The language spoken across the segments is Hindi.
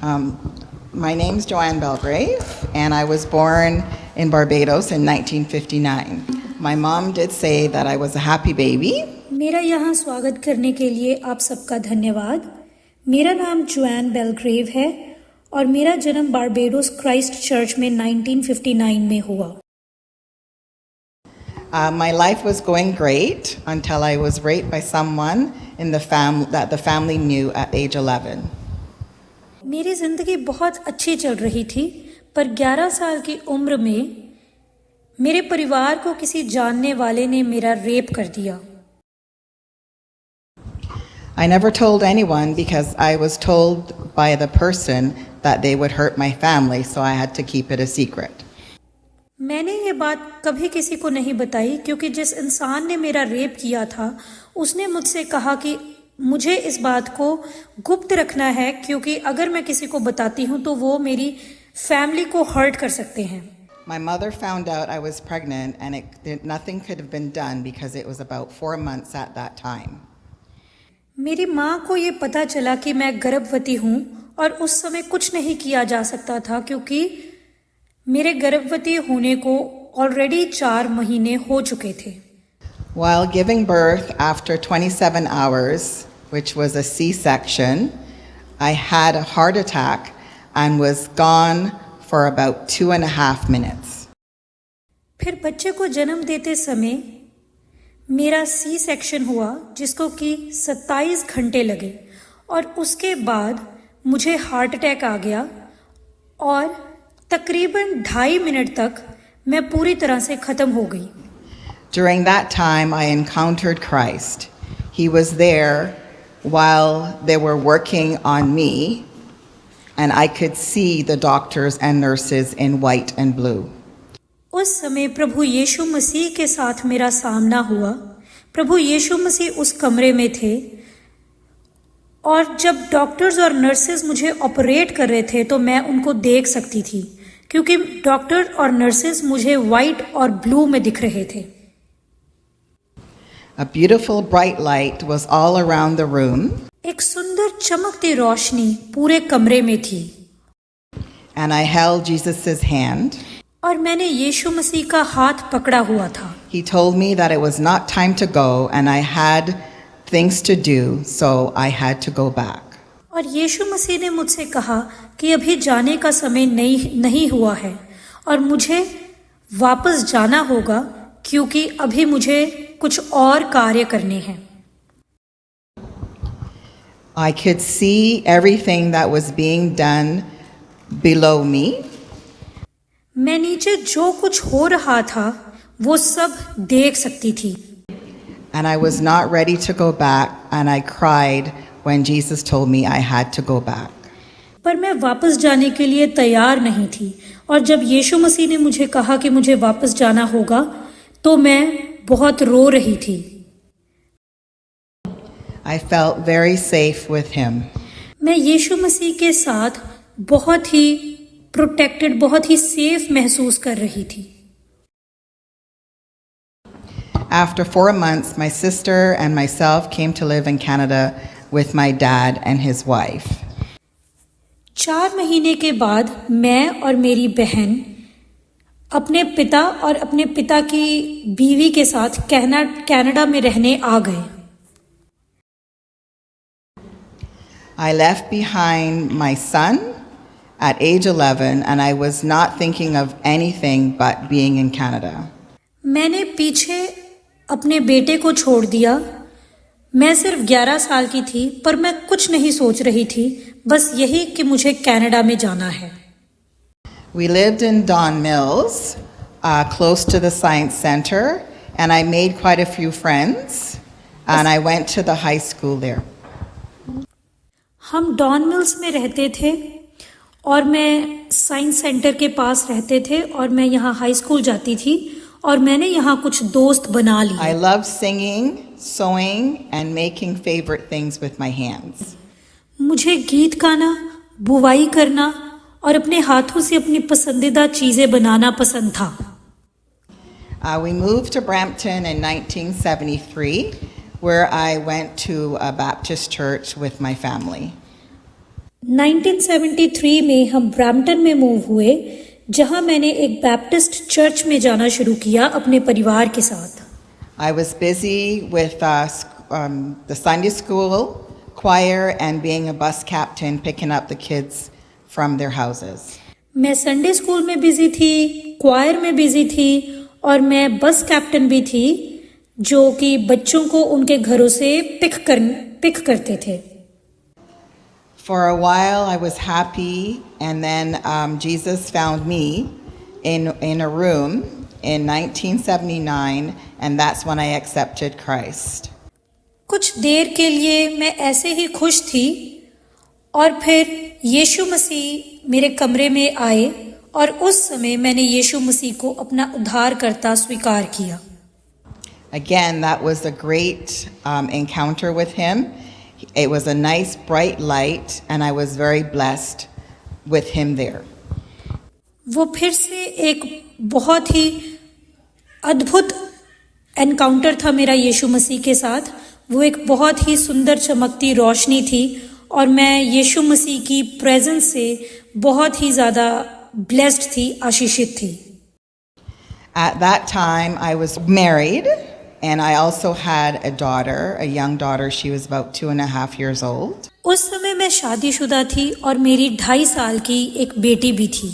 My name's Joanne Belgrave, and I was born in Barbados in 1959. My mom did say that I was a happy baby. मेरा यहाँ स्वागत करने के लिए आप सबका धन्यवाद। मेरा नाम जोआन बेलग्रेव है और मेरा जन्म बारबेडोस क्राइस्ट चर्च में 1959 में हुआ। My life was going great until I was raped by someone in that the family knew at age 11. मेरी जिंदगी बहुत अच्छी चल रही थी, पर 11 साल की उम्र में मेरे परिवार को किसी जानने वाले ने मेरा रेप कर दिया। I never told anyone because I was told by the person that they would hurt my family, so I had to keep it a secret. मैंने ये बात कभी किसी को नहीं बताई क्योंकि जिस इंसान ने मेरा रेप किया था उसने मुझसे कहा कि मुझे इस बात को गुप्त रखना है, क्योंकि अगर मैं किसी को बताती हूँ तो वो मेरी फैमिली को हर्ट कर सकते हैं। My mother found out I was pregnant and nothing could have been done because it was about 4 months at that time. मेरी माँ को ये पता चला कि मैं गर्भवती हूँ और उस समय कुछ नहीं किया जा सकता था क्योंकि मेरे गर्भवती होने को ऑलरेडी 4 महीने हो चुके थे। While giving birth after 27 hours, which was a C-section, I had a heart attack and was gone for about 2.5 minutes. फिर बच्चे को जन्म देते समय मेरा सी सेक्शन हुआ जिसको कि 27 घंटे लगे और उसके बाद मुझे हार्ट अटैक आ गया और तकरीबन 2.5 मिनट तक मैं पूरी तरह से खत्म हो गई। During that time, I encountered Christ. He was there while they were working on me, and I could see the doctors and nurses in white and blue. उस समय प्रभु यीशु मसीह के साथ मेरा सामना हुआ। प्रभु यीशु मसीह उस कमरे में थे और जब डॉक्टर्स और नर्सेज मुझे ऑपरेट कर रहे थे तो मैं उनको देख सकती थी क्योंकि डॉक्टर और नर्सेज मुझे वाइट और ब्लू में दिख रहे थे। A beautiful bright light was all around the room. एक सुंदर चमकती रोशनी पूरे कमरे में थी। And I held Jesus' hand. और मैंने यीशु मसीह का हाथ पकड़ा हुआ था। He told me that it was not time to go and I had things to do, so I had to go back. और यीशु मसीह ने मुझसे कहा कि अभी जाने का समय नहीं हुआ है और मुझे वापस जाना होगा क्योंकि अभी मुझे कुछ और कार्य करने हैं। I could see everything that was being done below me. मैं नीचे जो कुछ हो रहा था वो सब देख सकती थी। And I was not ready to go back and I cried when Jesus told me I had to go back. पर मैं वापस जाने के लिए तैयार नहीं थी और जब यीशु मसीह ने मुझे कहा कि मुझे वापस जाना होगा तो मैं बहुत रो रही थी। I felt very safe with him. मैं यीशु मसीह के साथ बहुत ही प्रोटेक्टेड, बहुत ही सेफ महसूस कर रही थी। After 4 months, my sister and myself came to live in Canada with my dad and his wife. 4 महीने के बाद मैं और मेरी बहन अपने पिता और अपने पिता की बीवी के साथ कनाडा में रहने आ गए। I left behind my son at age 11 and I was not thinking of anything but being in Canada. मैंने पीछे अपने बेटे को छोड़ दिया। मैं सिर्फ 11 साल की थी पर मैं कुछ नहीं सोच रही थी, बस यही कि मुझे कनाडा में जाना है। We lived in Don Mills, close to the Science Center, and I made quite a few friends, and I went to the high school there. हम डॉन मिल्स में रहते थे और मैं साइंस सेंटर के पास रहते थे और मैं यहाँ हाई स्कूल जाती थी और मैंने यहाँ कुछ दोस्त बना लिए। I love singing, sewing, and making favorite things with my hands. मुझे गीत गाना, बुवाई करना और अपने हाथों से अपनी पसंदीदा चीजें बनाना पसंद था। We moved to Brampton in 1973, where I went to a Baptist church with my family. 1973 में हम ब्रैम्पटन में मूव हुए, जहां मैंने एक बैप्टिस्ट चर्च में जाना शुरू किया अपने परिवार के साथ। I was busy with the Sunday school choir and being a bus captain, picking up the kids from their houses. मैं संडे स्कूल में बिजी थी, क्वायर में बिजी थी और मैं बस कैप्टन भी थी, जो कि बच्चों को उनके घरों से पिक करते थे। For a while I was happy, and then Jesus found me in a room in 1979, and that's when I accepted Christ. कुछ देर के लिए मैं ऐसे ही खुश थी और फिर यीशु मसीह मेरे कमरे में आए और उस समय मैंने यीशु मसीह को अपना उद्धारकर्ता स्वीकार किया। Again, that was a great encounter with him. It was a nice bright light, and I was very blessed with him there. वो फिर से एक बहुत ही अद्भुत एनकाउंटर था मेरा यीशु मसीह के साथ। वो एक बहुत ही सुंदर चमकती रोशनी थी और मैं यीशु मसीह की प्रेजेंस से बहुत ही ज़्यादा ब्लेस्ड थी, आशीषित थी। At that time, I was married, and I also had a daughter, a young daughter. She was about 2.5 years old. उस समय मैं शादीशुदा थी और मेरी 2.5 साल की एक बेटी भी थी।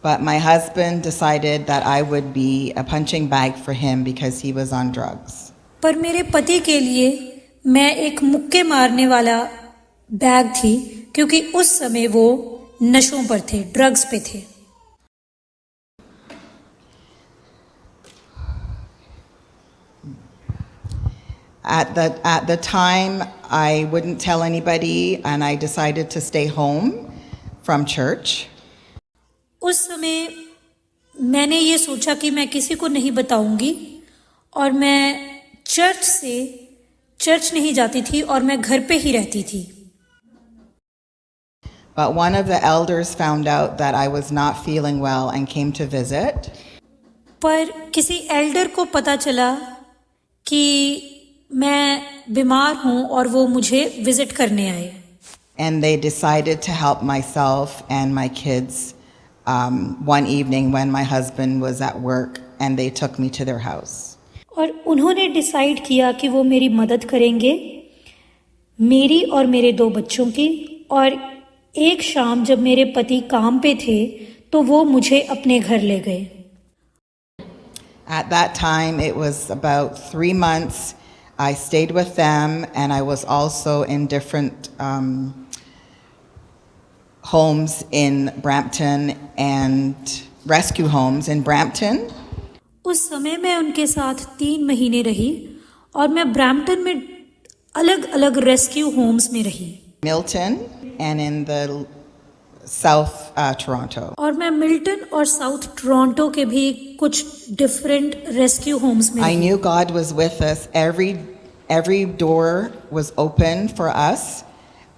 But my husband decided that I would be a punching bag for him because he was on drugs. पर मेरे पति के लिए मैं एक मुक्के मारने वाला बैग थी, क्योंकि उस समय वो नशों पर थे, ड्रग्स पे थे। At the time, I wouldn't tell anybody, and I decided to stay home from church. उस समय मैंने ये सोचा कि मैं किसी को नहीं बताऊंगी और मैं चर्च नहीं जाती थी और मैं घर पे ही रहती थी। But one of the elders found out that I was not feeling well and came to visit. पर किसी एल्डर को पता चला कि मैं बीमार हूं और वो मुझे विजिट करने आए। And they decided to help myself and my kids one evening when my husband was at work, and they took me to their house. और उन्होंने डिसाइड किया कि वो मेरी मदद करेंगे, मेरी और मेरे 2 बच्चों की। और एक शाम जब मेरे पति काम पे थे तो वो मुझे अपने घर ले गए। At that time, it was about 3 months. I stayed with them, and I was also in different homes in Brampton and rescue homes in Brampton. उस समय मैं उनके साथ 3 महीने रही और मैं ब्रैम्पटन में अलग-अलग रेस्क्यू होम्स में रही। Milton and in the South Toronto. और मैं मिल्टन और साउथ टोरंटो के भी कुछ डिफरेंट रेस्क्यू होम्स में I रही। knew God was with us. Every door was open for us,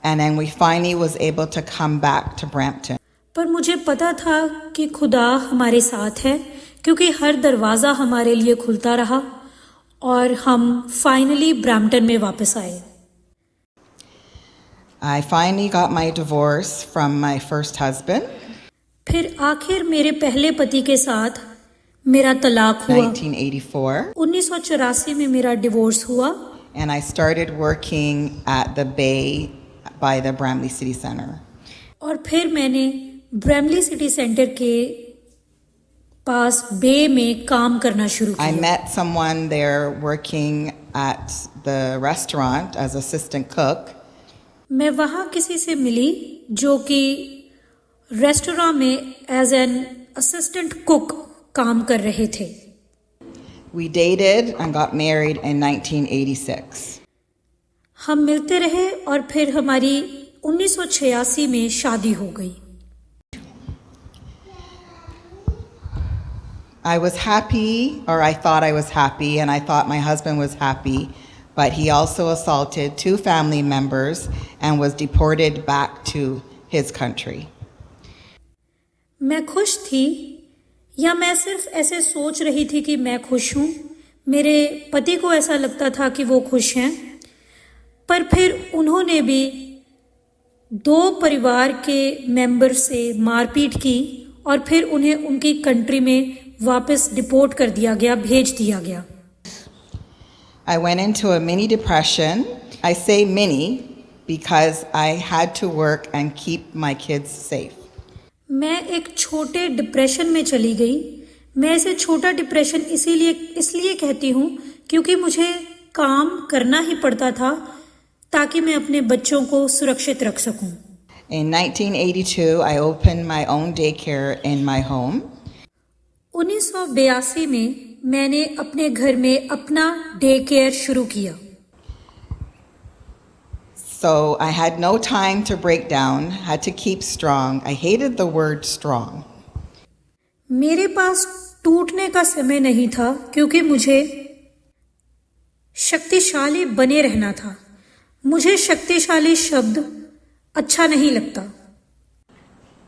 and then we finally was able to come back to Brampton. पर मुझे पता था कि खुदा हमारे साथ है, क्योंकि हर दरवाज़ा हमारे लिए खुलता रहा और हम फाइनली ब्रैम्पटन में वापस आए। I finally got my divorce from my first husband. फिर आखिर मेरे पहले पति के साथ मेरा तलाक हुआ। 1984. 1984 में मेरा डिवोर्स हुआ। And I started working at the Bay by the Bramalea City Center. और फिर मैंने ब्रैमली सिटी सेंटर के पास बे में काम करना शुरू I किया। met someone there working at the restaurant as assistant cook. मैं वहाँ किसी से मिली जो कि रेस्टोरेंट में एज एन असिस्टेंट कुक काम कर रहे थे। We dated and got married in 1986. हम मिलते रहे और फिर हमारी 1986 में शादी हो गई। I was happy, or I thought I was happy, and I thought my husband was happy, but he also assaulted 2 family members and was deported back to his country. मैं खुश थी, या मैं सिर्फ ऐसे सोच रही थी कि मैं खुश हूँ। मेरे पति को ऐसा लगता था कि वो खुश हैं, पर फिर उन्होंने भी 2 परिवार के मेंबर से मारपीट की और फिर उन्हें उनकी कंट्री में वापस डिपोर्ट कर दिया गया, भेज दिया गया। I went into a mini depression. I say mini because I had to work and keep my kids safe. मैं एक छोटे डिप्रेशन में चली गई। मैं इसे छोटा डिप्रेशन इसलिए कहती हूँ क्योंकि मुझे काम करना ही पड़ता था ताकि मैं अपने बच्चों को सुरक्षित रख सकूं। In 1982, I opened my own daycare in my home. 1982 में मैंने अपने घर में अपना डे केयर शुरू किया। So I had no time to break down, had to keep strong. I hated the word strong. मेरे पास टूटने का समय नहीं था क्योंकि मुझे शक्तिशाली बने रहना था। मुझे शक्तिशाली शब्द अच्छा नहीं लगता।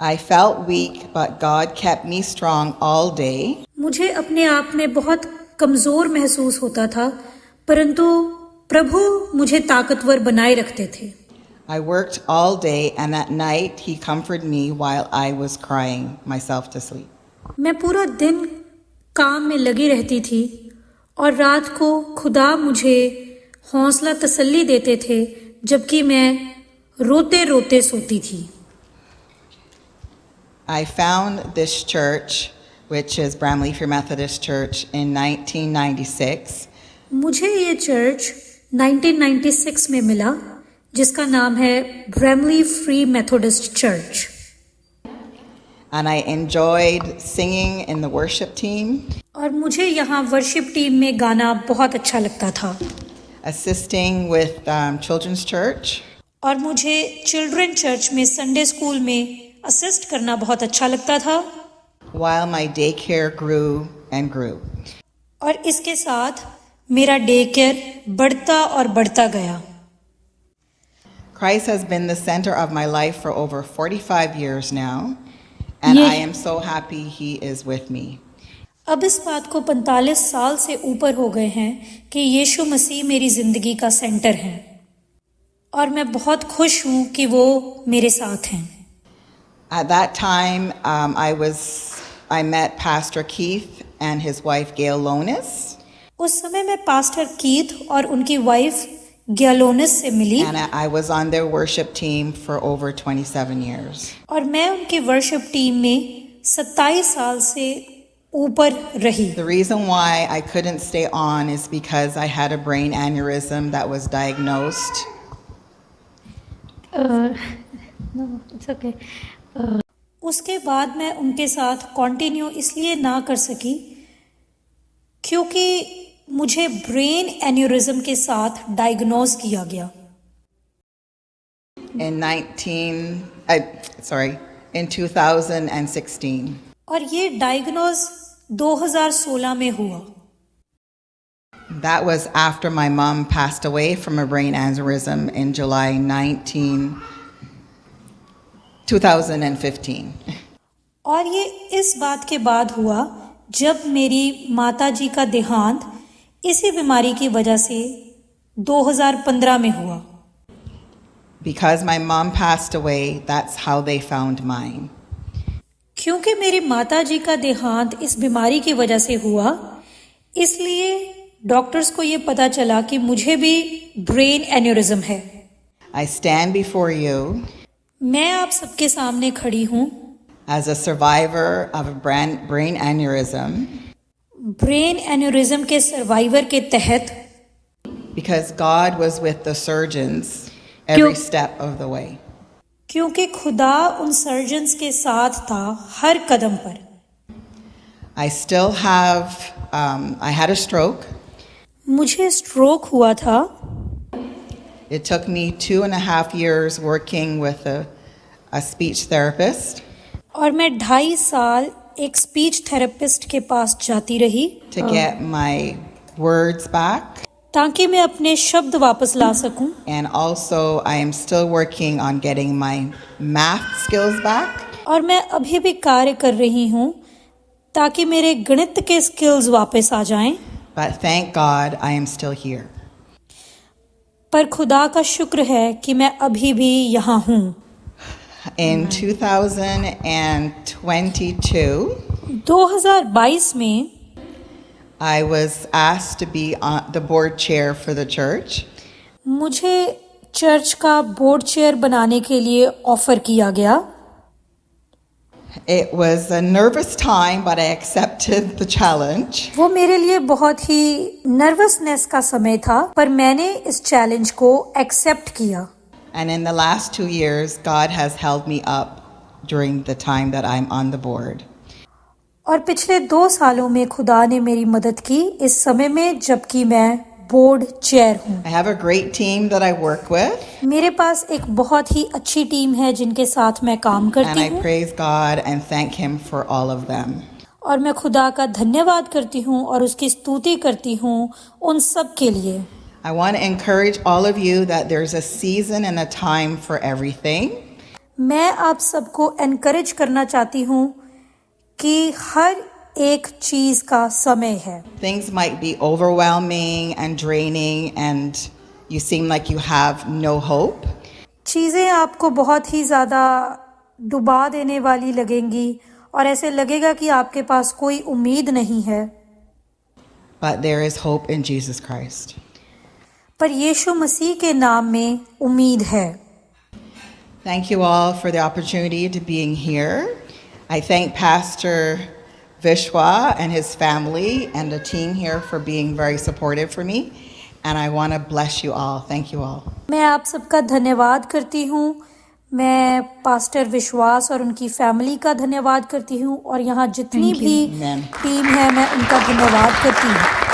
I felt weak, but God kept me strong all day. मुझे अपने आप में बहुत कमजोर महसूस होता था, परंतु प्रभु मुझे ताकतवर बनाए रखते थे। I worked all day, and at night He comforted me while I was crying myself to sleep. मैं पूरा दिन काम में लगी रहती थी और रात को खुदा मुझे हौसला तसल्ली देते थे जबकि मैं रोते रोते सोती थी। I found this church, which is Bramalea Methodist Church, in 1996. मुझे ये चर्च 1996 में मिला जिसका नाम है Bramalea free Methodist church. And I enjoyed singing in the worship team, और मुझे यहाँ वर्शिप टीम में गाना बहुत अच्छा लगता था। assisting with children's church, और मुझे चिल्ड्रन चर्च में संडे स्कूल में असिस्ट करना बहुत अच्छा लगता था। while my daycare grew and grew. और इसके साथ मेरा डे केयर बढ़ता और बढ़ता गया। Christ has been the center of my life for over 45 years now, and I am so happy He is with me. अब इस बात को 45 साल से ऊपर हो गए हैं कि यीशु मसीह मेरी जिंदगी का सेंटर है और मैं बहुत खुश हूँ कि वो मेरे साथ हैं। At that time, I met Pastor Keith and his wife Gail Lonis. उस समय मैं पास्टर कीथ और उनकी वाइफ ग्यालोनिस से मिली। And I was on their worship team for over 27 years. और मैं उनकी वर्शिप टीम में 27 साल से ऊपर रही। The reason why I couldn't stay on is because I had a brain aneurysm that was diagnosed. No, it's okay. उसके बाद मैं उनके साथ कंटिन्यू इसलिए ना कर सकी क्योंकि मुझे ब्रेन एन्यूरिज्म के साथ डायग्नोज किया गया। In 2016. और ये डायग्नोज 2016 में हुआ। That was after my mom passed away from a brain aneurysm in July 2015. और ये इस बात के बाद हुआ जब मेरी माताजी का देहांत इसी बीमारी की वजह से 2015 में हुआ। Because my mom passed away, that's how they found mine. क्योंकि मेरी माताजी का देहांत इस बीमारी की वजह से हुआ, इसलिए डॉक्टर्स को ये पता चला कि मुझे भी ब्रेन एन्यूरिज्म है। I stand before you मैं आप सबके सामने खड़ी हूँ as a survivor of a brain aneurysm brain aneurysm के सर्वाइवर के तहत, because God was with the surgeons every step of the way. क्योंकि खुदा उन सर्जन्स के साथ था हर कदम पर। I still have, I had a stroke. मुझे स्ट्रोक हुआ था। It took me 2.5 years working with a speech therapist और मैं 2.5 साल एक स्पीच थेरेपिस्ट के पास जाती रही to get my words back. ताकि मैं अपने शब्द वापस ला सकूं। And also I am still working on getting my math skills back. और मैं अभी भी कार्य कर रही हूँ ताकि मेरे गणित के स्किल्स वापस आ जाएं। But thank God I am still here. पर खुदा का शुक्र है कि मैं अभी भी यहाँ हूँ। In 2022, 2022 में I was asked to be on the board chair for the church. मुझे चर्च का बोर्ड चेयर बनाने के लिए ऑफर किया गया. It was a nervous time, but I accepted the challenge. वो मेरे लिए बहुत ही नर्वसनेस का समय था, पर मैंने इस चैलेंज को एक्सेप्ट किया. And in the last 2 years, God has held me up during the time that I'm on the board. और पिछले 2 सालों में खुदा ने मेरी मदद की इस समय में जबकि मैं बोर्ड चेयर हूँ. I have a great team that I work with, मेरे पास एक बहुत ही अच्छी टीम है जिनके साथ मैं काम and करती I हूँ praise God and thank Him for all of them. और मैं खुदा का धन्यवाद करती हूँ और उसकी स्तुति करती हूँ उन सब के लिए. I want to encourage all of you that there's a season and a time for everything. मैं आप सबको एनकरेज करना चाहती हूँ कि हर एक चीज का समय है. Things might be overwhelming and draining, and you seem like you have no hope. चीजें आपको बहुत ही ज्यादा डुबा देने वाली लगेंगी और ऐसे लगेगा कि आपके पास कोई उम्मीद नहीं है. But there is hope in Jesus Christ. पर यीशु मसीह के नाम में उम्मीद है. Thank you all for the opportunity to being here. I thank Pastor Vishwa and his family and the team here for being very supportive for me. And I want to bless you all. Thank you all. मैं आप सबका धन्यवाद करती हूँ. मैं पास्टर विश्वास और उनकी फैमिली का धन्यवाद करती हूँ और यहाँ जितनी भी Amen. टीम है मैं उनका धन्यवाद करती हूँ.